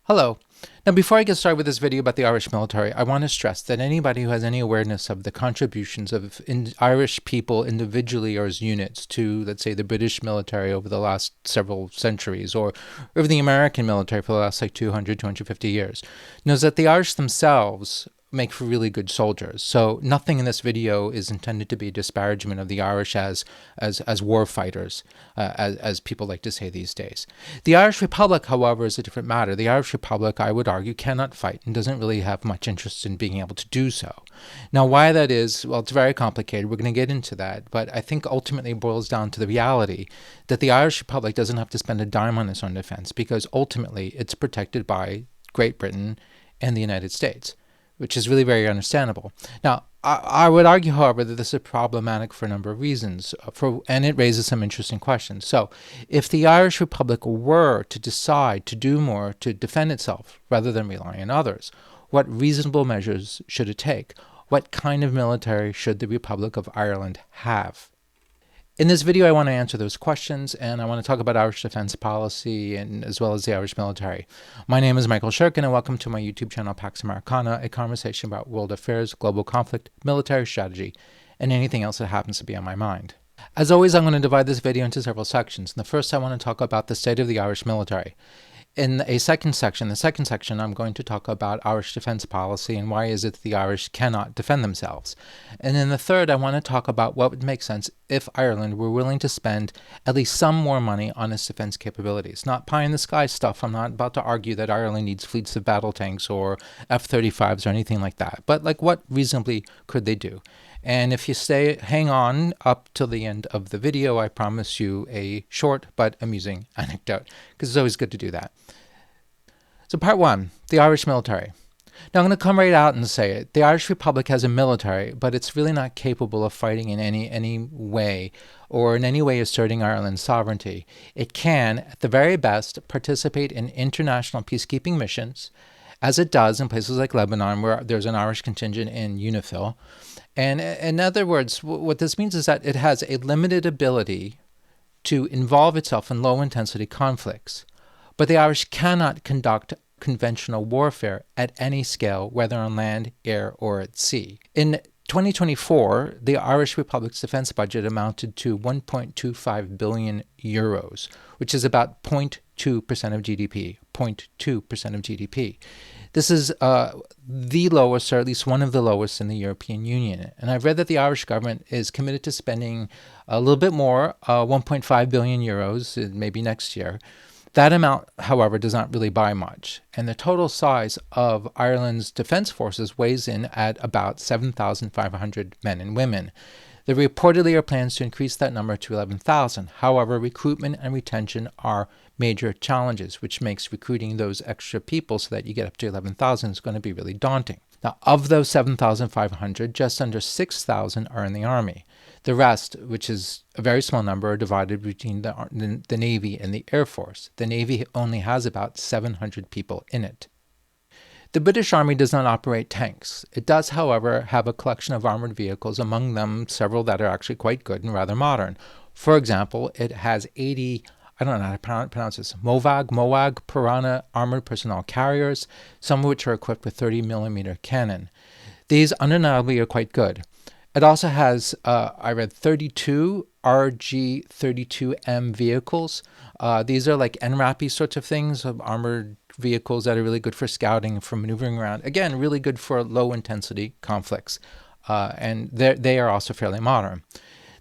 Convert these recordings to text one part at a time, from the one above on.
Hello. Now, before I get started with this video about the Irish military, I want to stress that anybody who has any awareness of the contributions of Irish people individually or as units to, let's say, the British military over the last several centuries, or over the American military for the last 200, 250 years, knows that the Irish themselves make for really good soldiers. So nothing in this video is intended to be a disparagement of the Irish as war fighters, as people like to say these days. The Irish Republic, however, is a different matter. The Irish Republic, I would argue, cannot fight and doesn't really have much interest in being able to do so. Now, why that is, well, it's very complicated. We're going to get into that. But I think ultimately it boils down to the reality that the Irish Republic doesn't have to spend a dime on its own defense because ultimately it's protected by Great Britain and the United States, which is really very understandable. Now, I would argue, however, that this is problematic for a number of reasons, and it raises some interesting questions. So, if the Irish Republic were to decide to do more to defend itself rather than rely on others, what reasonable measures should it take? What kind of military should the Republic of Ireland have? In this video, I want to answer those questions, and I want to talk about Irish defense policy and as well as the Irish military. My name is Michael Shirkin, and welcome to my YouTube channel, Pax Americana, a conversation about world affairs, global conflict, military strategy, and anything else that happens to be on my mind. As always, I'm going to divide this video into several sections. In the first, I want to talk about the state of the Irish military. In the second section, I'm going to talk about Irish defense policy and why is it that the Irish cannot defend themselves. And in the third, I want to talk about what would make sense if Ireland were willing to spend at least some more money on its defense capabilities. Not pie-in-the-sky stuff. I'm not about to argue that Ireland needs fleets of battle tanks or F-35s or anything like that. But what reasonably could they do? And if you hang on up till the end of the video, I promise you a short but amusing anecdote, because it's always good to do that. So part one, the Irish military. Now I'm going to come right out and say it. The Irish Republic has a military, but it's really not capable of fighting in any way or in any way asserting Ireland's sovereignty. It can, at the very best, participate in international peacekeeping missions, as it does in places like Lebanon, where there's an Irish contingent in UNIFIL. And in other words, what this means is that it has a limited ability to involve itself in low-intensity conflicts. But the Irish cannot conduct conventional warfare at any scale, whether on land, air, or at sea. In 2024, the Irish Republic's defense budget amounted to 1.25 billion euros, which is about 0.2% of GDP, 0.2% of GDP. This is the lowest, or at least one of the lowest in the European Union. And I've read that the Irish government is committed to spending a little bit more, 1.5 billion euros, maybe next year. That amount, however, does not really buy much. And the total size of Ireland's defense forces weighs in at about 7,500 men and women. There reportedly are plans to increase that number to 11,000. However, recruitment and retention are major challenges, which makes recruiting those extra people so that you get up to 11,000 is going to be really daunting. Now, of those 7,500, just under 6,000 are in the Army. The rest, which is a very small number, are divided between the Navy and the Air Force. The Navy only has about 700 people in it. The British Army does not operate tanks. It does, however, have a collection of armored vehicles, among them several that are actually quite good and rather modern. For example, it has 80, I don't know how to pronounce this, MOWAG Piranha armored personnel carriers, some of which are equipped with 30mm cannon. These undeniably are quite good. It also has, I read, 32 RG-32M vehicles. These are like NRAP sorts of things, of armored vehicles that are really good for scouting and for maneuvering around. Again, really good for low-intensity conflicts. And they are also fairly modern.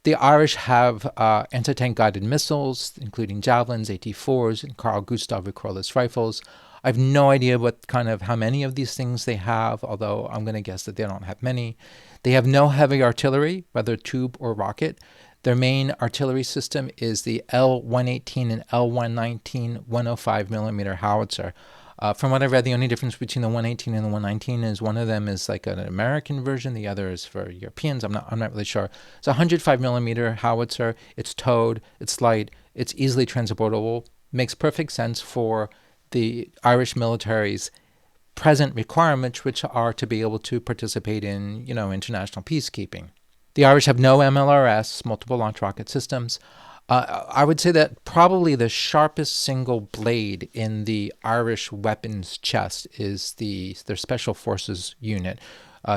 The Irish have anti-tank guided missiles, including javelins, AT-4s, and Carl Gustav recoilless rifles. I have no idea how many of these things they have, although I'm going to guess that they don't have many. They have no heavy artillery, whether tube or rocket. Their main artillery system is the L-118 and L-119 105mm howitzer. From what I've read, the only difference between the 118 and the 119 is one of them is like an American version, the other is for Europeans. I'm not really sure. It's a 105mm howitzer. It's towed. It's light. It's easily transportable. Makes perfect sense for the Irish military's present requirements, which are to be able to participate in, international peacekeeping. The Irish have no MLRS, multiple launch rocket systems. I would say that probably the sharpest single blade in the Irish weapons chest is their Special Forces unit,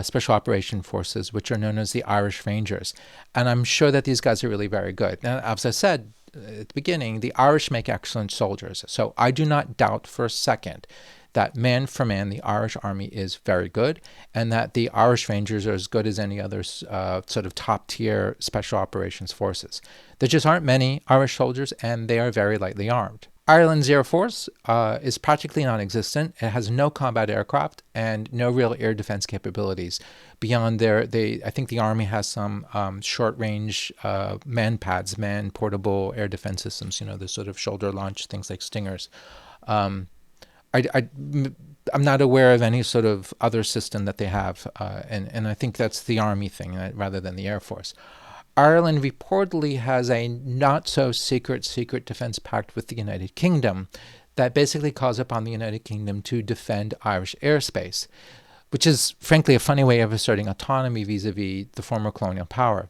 Special Operation Forces, which are known as the Irish Rangers. And I'm sure that these guys are really very good. Now, as I said at the beginning, the Irish make excellent soldiers. So I do not doubt for a second that man for man, the Irish army is very good, and that the Irish Rangers are as good as any other sort of top tier special operations forces. There just aren't many Irish soldiers, and they are very lightly armed. Ireland's Air Force is practically non-existent. It has no combat aircraft and no real air defense capabilities beyond I think the Army has some short-range man-portable air defense systems, the sort of shoulder-launched things like Stingers. Um, I'm not aware of any sort of other system that they have, and I think that's the Army thing rather than the Air Force. Ireland reportedly has a not-so-secret defense pact with the United Kingdom that basically calls upon the United Kingdom to defend Irish airspace, which is, frankly, a funny way of asserting autonomy vis-a-vis the former colonial power.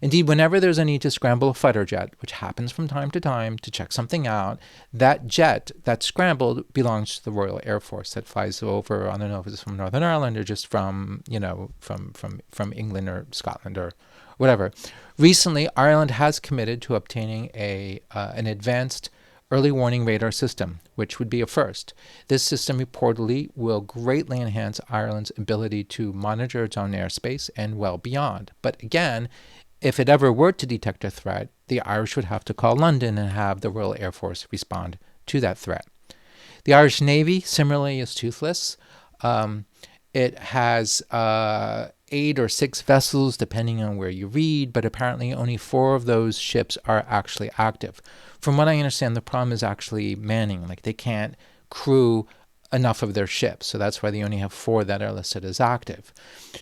Indeed, whenever there's a need to scramble a fighter jet, which happens from time to time to check something out, that jet that's scrambled belongs to the Royal Air Force that flies over, I don't know if it's from Northern Ireland or just from England or Scotland or whatever. Recently, Ireland has committed to obtaining an advanced early warning radar system, which would be a first. This system reportedly will greatly enhance Ireland's ability to monitor its own airspace and well beyond. But again, if it ever were to detect a threat, the Irish would have to call London and have the Royal Air Force respond to that threat. The Irish Navy, similarly, is toothless. It has 8 or 6 vessels, depending on where you read, but apparently only 4 of those ships are actually active. From what I understand, the problem is actually manning. Like, they can't crew enough of their ships, so that's why they only have 4 that are listed as active.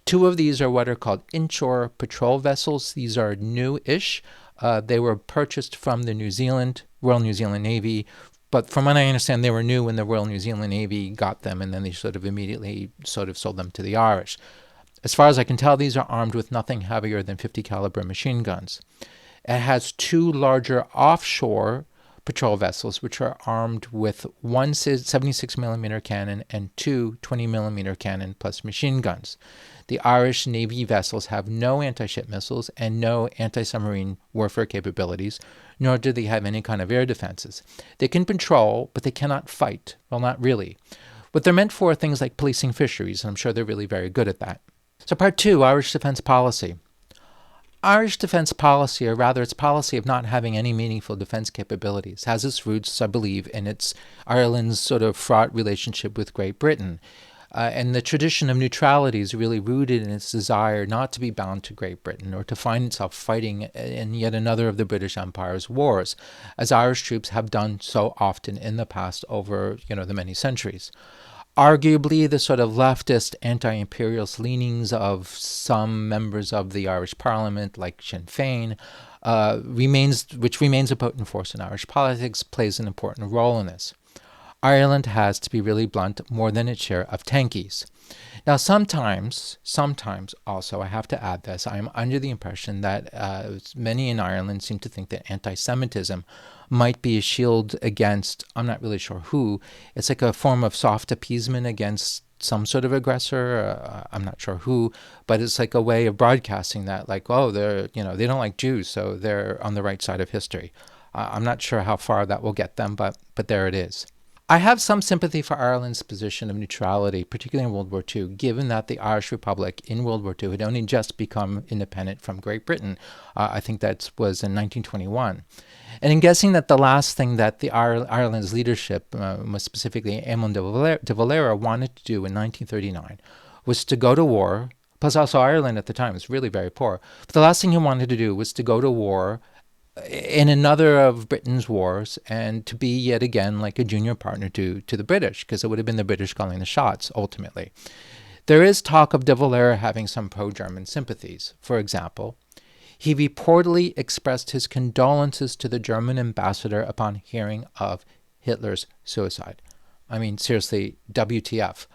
2 of these are what are called inshore patrol vessels. These are new-ish. They were purchased from the Royal New Zealand Navy, but from what I understand, they were new when the Royal New Zealand Navy got them, and then they sort of immediately sort of sold them to the Irish. As far as I can tell, these are armed with nothing heavier than 50 caliber machine guns. It has 2 larger offshore patrol vessels, which are armed with one 76mm cannon and 2 20mm cannon plus machine guns. The Irish Navy vessels have no anti-ship missiles and no anti-submarine warfare capabilities, nor do they have any kind of air defenses. They can patrol, but they cannot fight. Well, not really. What they're meant for are things like policing fisheries, and I'm sure they're really very good at that. So part 2, Irish defense policy. Irish defense policy, or rather its policy of not having any meaningful defense capabilities, has its roots, I believe, in Ireland's sort of fraught relationship with Great Britain. And the tradition of neutrality is really rooted in its desire not to be bound to Great Britain or to find itself fighting in yet another of the British Empire's wars, as Irish troops have done so often in the past over, the many centuries. Arguably, the sort of leftist anti-imperialist leanings of some members of the Irish Parliament, like Sinn Féin, which remains a potent force in Irish politics, plays an important role in this. Ireland has, to be really blunt, more than its share of tankies. Now, sometimes also, I have to add this, I am under the impression that many in Ireland seem to think that antisemitism might be a shield against, I'm not really sure who. It's like a form of soft appeasement against some sort of aggressor. I'm not sure who, but it's like a way of broadcasting that, like, oh, they don't like Jews, so they're on the right side of history. I'm not sure how far that will get them, but there it is. I have some sympathy for Ireland's position of neutrality, particularly in World War II, given that the Irish Republic in World War II had only just become independent from Great Britain. I think that was in 1921. And in guessing that the last thing that Ireland's leadership, most specifically Eamon de Valera, wanted to do in 1939 was to go to war, plus also Ireland at the time was really very poor, but the last thing he wanted to do was to go to war in another of Britain's wars and to be yet again like a junior partner to the British, because it would have been the British calling the shots ultimately. There is talk of de Valera having some pro-German sympathies. For example, he reportedly expressed his condolences to the German ambassador upon hearing of Hitler's suicide. I mean, seriously, WTF.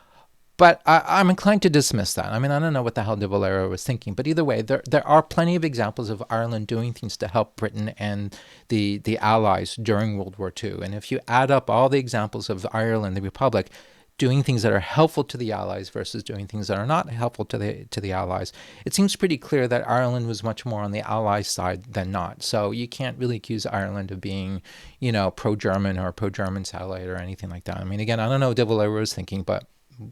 But I'm inclined to dismiss that. I mean, I don't know what the hell de Valera was thinking, but either way, there are plenty of examples of Ireland doing things to help Britain and the Allies during World War II. And if you add up all the examples of Ireland, the Republic, doing things that are helpful to the Allies versus doing things that are not helpful to the Allies, it seems pretty clear that Ireland was much more on the Allies' side than not. So you can't really accuse Ireland of being, pro-German or pro-German satellite or anything like that. I mean, again, I don't know what de Valera was thinking, but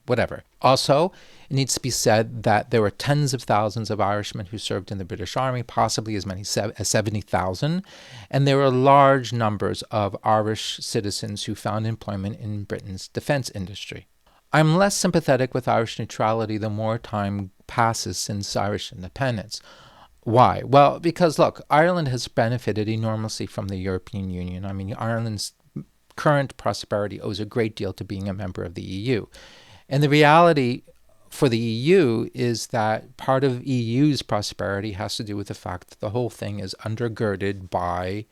whatever. Also, it needs to be said that there were tens of thousands of Irishmen who served in the British Army, possibly as many as 70,000, and there were large numbers of Irish citizens who found employment in Britain's defense industry. I'm less sympathetic with Irish neutrality the more time passes since Irish independence. Why? Well, because look, Ireland has benefited enormously from the European Union. I mean, Ireland's current prosperity owes a great deal to being a member of the EU. And the reality for the EU is that part of EU's prosperity has to do with the fact that the whole thing is undergirded by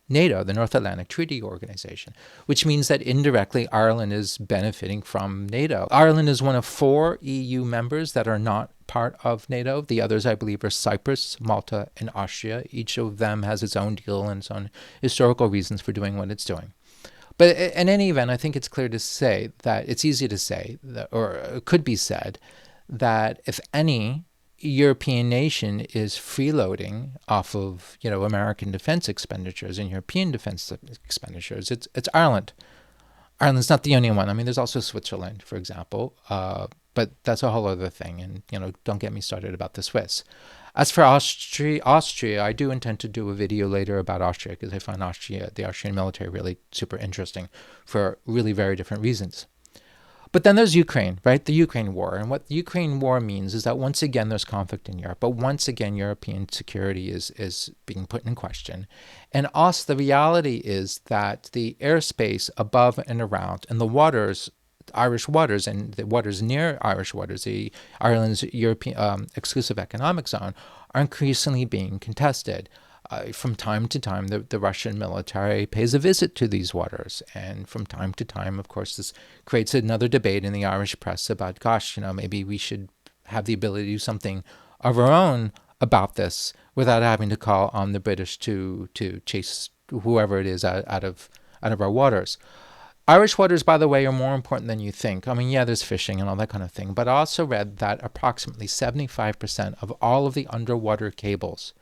NATO, the North Atlantic Treaty Organization, which means that indirectly Ireland is benefiting from NATO. Ireland is one of 4 EU members that are not part of NATO. The others, I believe, are Cyprus, Malta, and Austria. Each of them has its own deal and its own historical reasons for doing what it's doing. But in any event, I think it's clear to say that it's easy to say, that, or it could be said, that if any European nation is freeloading off of American defense expenditures and European defense expenditures, it's Ireland. Ireland's not the only one. I mean, there's also Switzerland, for example, but that's a whole other thing. And don't get me started about the Swiss. As for Austria, I do intend to do a video later about Austria because I find the Austrian military really super interesting for really very different reasons. But then there's Ukraine, right? The Ukraine war. And what the Ukraine war means is that once again there's conflict in Europe, but once again European security is being put in question. And also the reality is that the airspace above and around and the waters, Irish waters and the waters near Irish waters, Ireland's European exclusive economic zone, are increasingly being contested. From time to time, the Russian military pays a visit to these waters. And from time to time, of course, this creates another debate in the Irish press about, gosh, maybe we should have the ability to do something of our own about this without having to call on the British to chase whoever it is out of our waters. Irish waters, by the way, are more important than you think. I mean, yeah, there's fishing and all that kind of thing, but I also read that approximately 75% of all of the underwater cables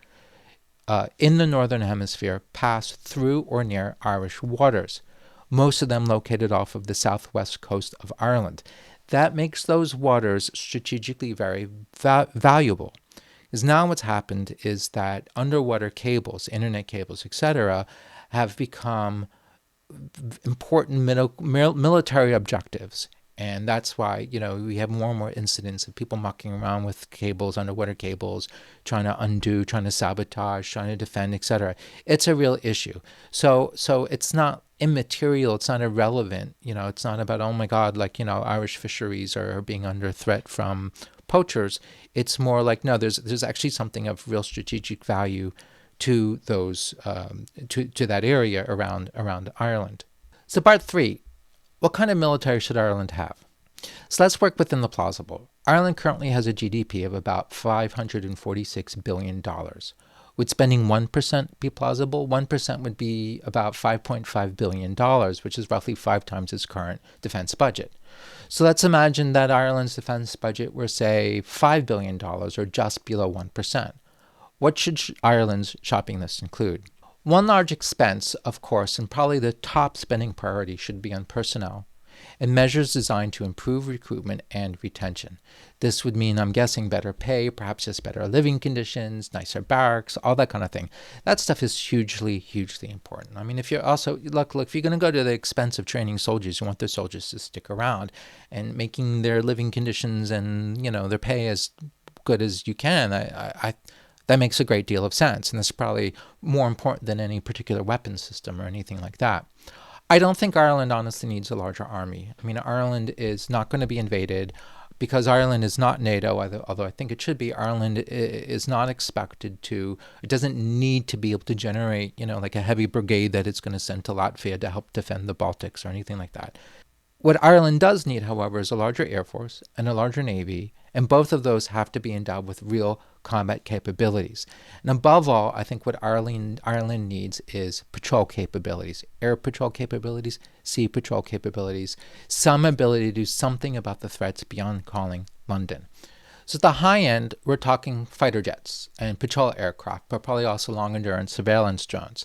in the Northern Hemisphere pass through or near Irish waters, most of them located off of the southwest coast of Ireland. That makes those waters strategically very valuable. Because now what's happened is that underwater cables, internet cables, etc., have become important military objectives. And that's why, we have more and more incidents of people mucking around with cables, underwater cables, trying to undo, trying to sabotage, trying to defend, etc. It's a real issue. So it's not immaterial. It's not irrelevant. It's not about, oh my God, Irish fisheries are being under threat from poachers. It's more like, no, there's actually something of real strategic value to those to that area around Ireland. So part 3, what kind of military should Ireland have? So let's work within the plausible. Ireland currently has a GDP of about $546 billion. Would spending 1% be plausible? 1% would be about $5.5 billion, which is roughly 5 times its current defense budget. So let's imagine that Ireland's defense budget were, say, $5 billion, or just below 1%. What should Ireland's shopping list include? One large expense, of course, and probably the top spending priority, should be on personnel and measures designed to improve recruitment and retention. This would mean, I'm guessing, better pay, perhaps just better living conditions, nicer barracks, all that kind of thing. That stuff is hugely, hugely important. I mean, if you're also, look, if you're going to go to the expense of training soldiers, you want the soldiers to stick around and making their living conditions and, their pay as good as you can. That makes a great deal of sense, and that's probably more important than any particular weapon system or anything like that. I don't think Ireland honestly needs a larger army. I mean, Ireland is not going to be invaded because Ireland is not NATO, although I think it should be. Ireland is not expected to, it doesn't need to be able to generate, like a heavy brigade that it's going to send to Latvia to help defend the Baltics or anything like that. What Ireland does need, however, is a larger air force and a larger navy, and both of those have to be endowed with real combat capabilities. And above all, I think what Ireland needs is patrol capabilities, air patrol capabilities, sea patrol capabilities, some ability to do something about the threats beyond calling London. So at the high end, we're talking fighter jets and patrol aircraft, but probably also long-endurance surveillance drones.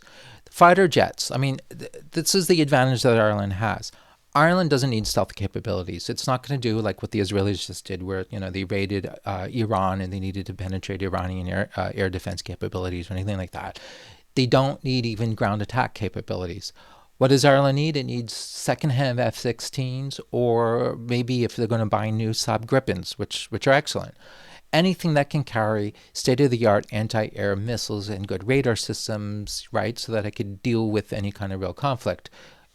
Fighter jets, I mean, this is the advantage that Ireland has. Ireland doesn't need stealth capabilities. It's not going to do like what the Israelis just did, where they raided Iran and they needed to penetrate Iranian air defense capabilities or anything like that. They don't need even ground attack capabilities. What does Ireland need? It needs second-hand F-16s, or maybe if they're going to buy new Saab Gripens, which are excellent. Anything that can carry state-of-the-art anti-air missiles and good radar systems, right, so that it could deal with any kind of real conflict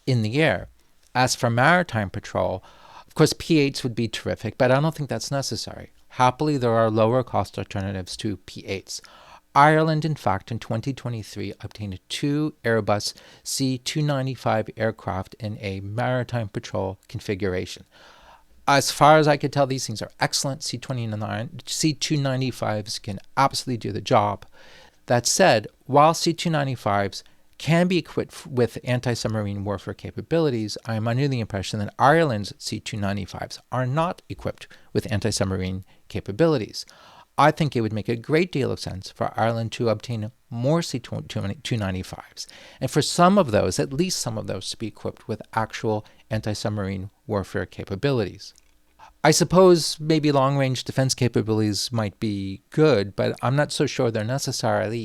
in the air. As for maritime patrol, of course, P-8s would be terrific, but I don't think that's necessary. Happily, there are lower-cost alternatives to P-8s. Ireland, in fact, in 2023 obtained 2 Airbus C-295 aircraft in a maritime patrol configuration. As far as I could tell, these things are excellent. C-295s can absolutely do the job. That said, while C-295s can be equipped with anti-submarine warfare capabilities, I am under the impression that Ireland's C-295s are not equipped with anti-submarine capabilities. I think it would make a great deal of sense for Ireland to obtain more C-295s, and for some of those, at least some of those, to be equipped with actual anti-submarine warfare capabilities. I suppose maybe long-range defense capabilities might be good, but I'm not so sure they're necessary,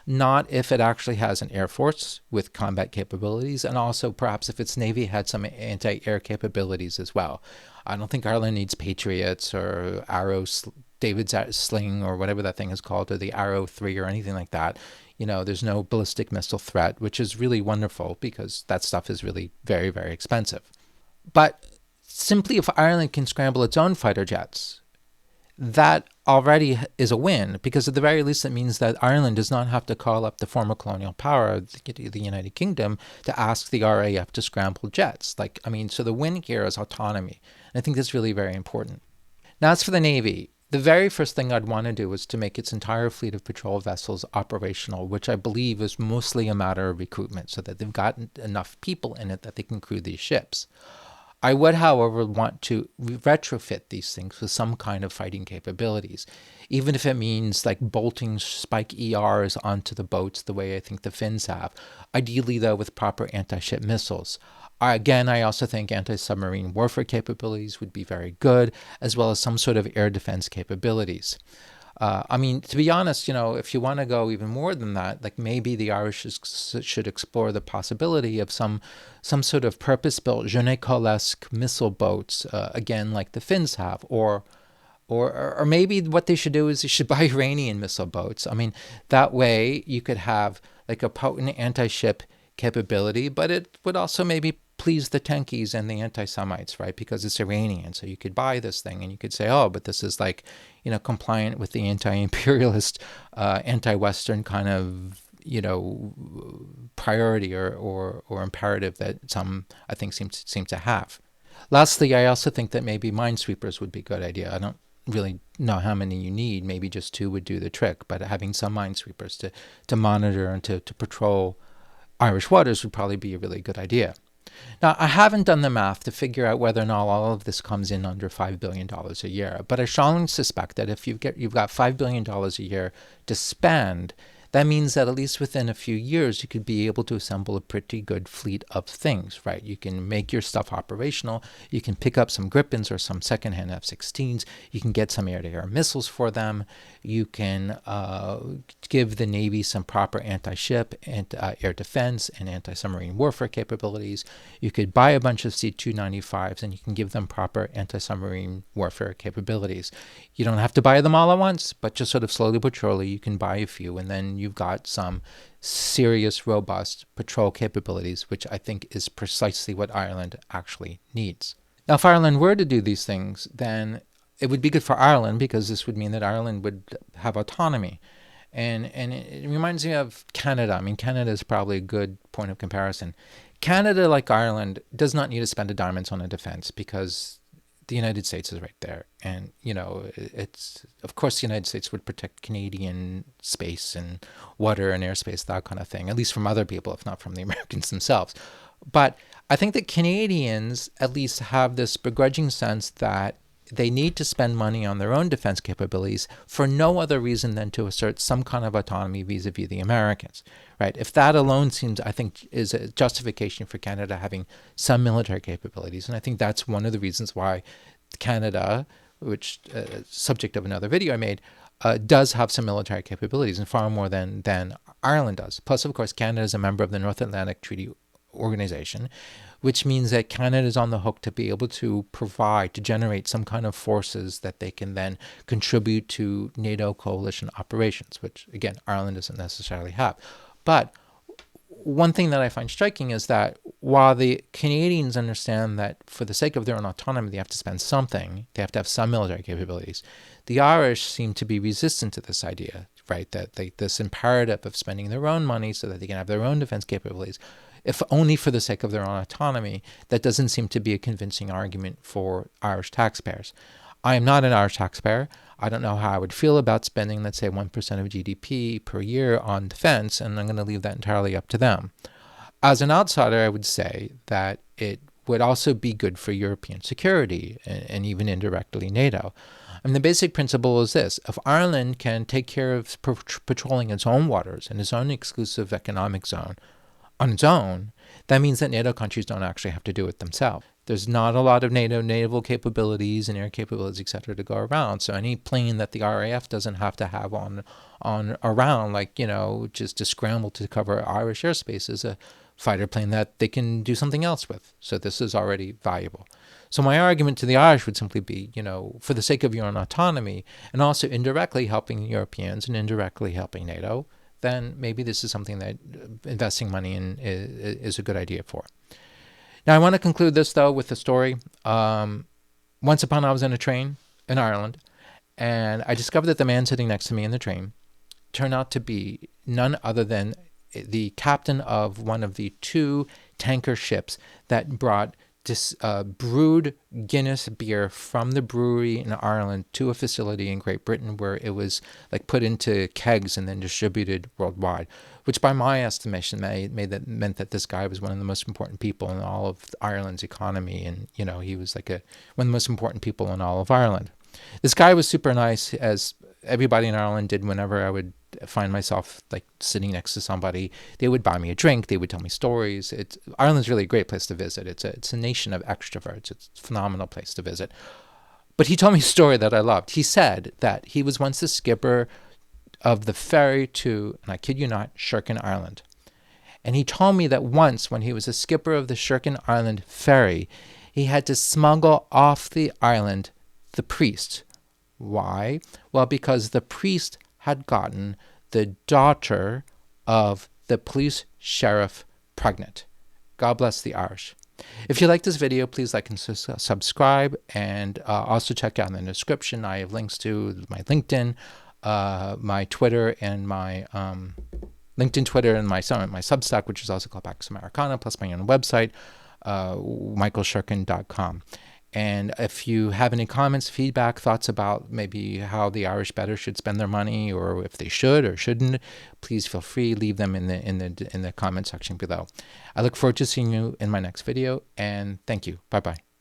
not if it actually has an air force with combat capabilities, and also perhaps if its navy had some anti-air capabilities as well. I don't think Ireland needs Patriots or David's Sling or whatever that thing is called, or the Arrow 3 or anything like that. There's no ballistic missile threat, which is really wonderful because that stuff is really very, very expensive. But simply if Ireland can scramble its own fighter jets, that already is a win, because at the very least it means that Ireland does not have to call up the former colonial power, the United Kingdom, to ask the RAF to scramble jets. So the win here is autonomy. And I think that's really very important. Now, as for the Navy, the very first thing I'd want to do is to make its entire fleet of patrol vessels operational, which I believe is mostly a matter of recruitment, so that they've got enough people in it that they can crew these ships. I would, however, want to retrofit these things with some kind of fighting capabilities, even if it means like bolting Spike ERs onto the boats the way I think the Finns have, ideally, though, with proper anti-ship missiles. Again, I also think anti-submarine warfare capabilities would be very good, as well as some sort of air defense capabilities. To be honest, if you want to go even more than that, like maybe the Irish should explore the possibility of some sort of purpose-built Genet-Col-esque missile boats, again, like the Finns have, or maybe what they should do is they should buy Iranian missile boats. That way you could have like a potent anti-ship capability, but it would also maybe please the tankies and the antisemites, right? Because it's Iranian. So you could buy this thing and you could say, oh, but this is like, compliant with the anti-imperialist, anti-Western kind of, priority or imperative that some, I think, seem to have. Lastly, I also think that maybe minesweepers would be a good idea. I don't really know how many you need. Maybe just 2 would do the trick, but having some minesweepers to monitor and to patrol Irish waters would probably be a really good idea. Now, I haven't done the math to figure out whether or not all of this comes in under $5 billion a year, but I strongly suspect that if you've got $5 billion a year to spend, that means that at least within a few years, you could be able to assemble a pretty good fleet of things, right? You can make your stuff operational. You can pick up some Gripens or some secondhand F-16s. You can get some air-to-air missiles for them. You can give the Navy some proper anti-ship and air defense and anti-submarine warfare capabilities. You could buy a bunch of C-295s and you can give them proper anti-submarine warfare capabilities. You don't have to buy them all at once, but just sort of slowly but surely you can buy a few, and then you've got some serious, robust patrol capabilities, which I think is precisely what Ireland actually needs. Now, if Ireland were to do these things, then it would be good for Ireland, because this would mean that Ireland would have autonomy. And it reminds me of Canada. Canada is probably a good point of comparison. Canada, like Ireland, does not need to spend a diamond on a defense because the United States is right there. And, it's, of course, the United States would protect Canadian space and water and airspace, that kind of thing, at least from other people, if not from the Americans themselves. But I think that Canadians at least have this begrudging sense that they need to spend money on their own defense capabilities for no other reason than to assert some kind of autonomy vis-a-vis the Americans, right? If that alone seems, I think, is a justification for Canada having some military capabilities. And I think that's one of the reasons why Canada, which subject of another video I made, does have some military capabilities, and far more than Ireland does. Plus, of course, Canada is a member of the North Atlantic Treaty Organization, which means that Canada is on the hook to be able to provide, to generate some kind of forces that they can then contribute to NATO coalition operations, which, again, Ireland doesn't necessarily have. But one thing that I find striking is that while the Canadians understand that for the sake of their own autonomy, they have to spend something, they have to have some military capabilities, the Irish seem to be resistant to this idea, right? That this imperative of spending their own money so that they can have their own defense capabilities, if only for the sake of their own autonomy, that doesn't seem to be a convincing argument for Irish taxpayers. I am not an Irish taxpayer. I don't know how I would feel about spending, let's say, 1% of GDP per year on defense, and I'm going to leave that entirely up to them. As an outsider, I would say that it would also be good for European security and even indirectly NATO. And the basic principle is this: if Ireland can take care of patrolling its own waters and its own exclusive economic zone on its own, that means that NATO countries don't actually have to do it themselves. There's not a lot of NATO naval capabilities and air capabilities, et cetera, to go around. So any plane that the RAF doesn't have to have on around, like, just to scramble to cover Irish airspace, is a fighter plane that they can do something else with. So this is already valuable. So my argument to the Irish would simply be, for the sake of your own autonomy and also indirectly helping Europeans and indirectly helping NATO, then maybe this is something that investing money in is a good idea for. Now, I want to conclude this, though, with a story. Once upon I was in a train in Ireland, and I discovered that the man sitting next to me in the train turned out to be none other than the captain of one of the 2 tanker ships that brought brewed Guinness beer from the brewery in Ireland to a facility in Great Britain, where it was like put into kegs and then distributed worldwide, which by my estimation meant that this guy was one of the most important people in all of Ireland's economy. And, he was like one of the most important people in all of Ireland. This guy was super nice, as everybody in Ireland did. Whenever I would find myself like sitting next to somebody, they would buy me a drink, they would tell me stories. Ireland's really a great place to visit. It's a nation of extroverts. It's a phenomenal place to visit. But he told me a story that I loved. He said that he was once the skipper of the ferry to, and I kid you not, Sherkin Island. And he told me that once, when he was a skipper of the Sherkin Island ferry, he had to smuggle off the island the priest. Why? Well, because the priest had gotten the daughter of the police sheriff pregnant. God bless the Irish. If you like this video, please like and subscribe, and also check out in the description. I have links to my LinkedIn, my Twitter, and my LinkedIn, Twitter, and my Substack, which is also called Pax Americana, plus my own website, michaelshirkin.com. And if you have any comments, feedback, thoughts about maybe how the Irish better should spend their money, or if they should or shouldn't, please feel free, leave them in the comment section below. I look forward to seeing you in my next video, and thank you. Bye-bye.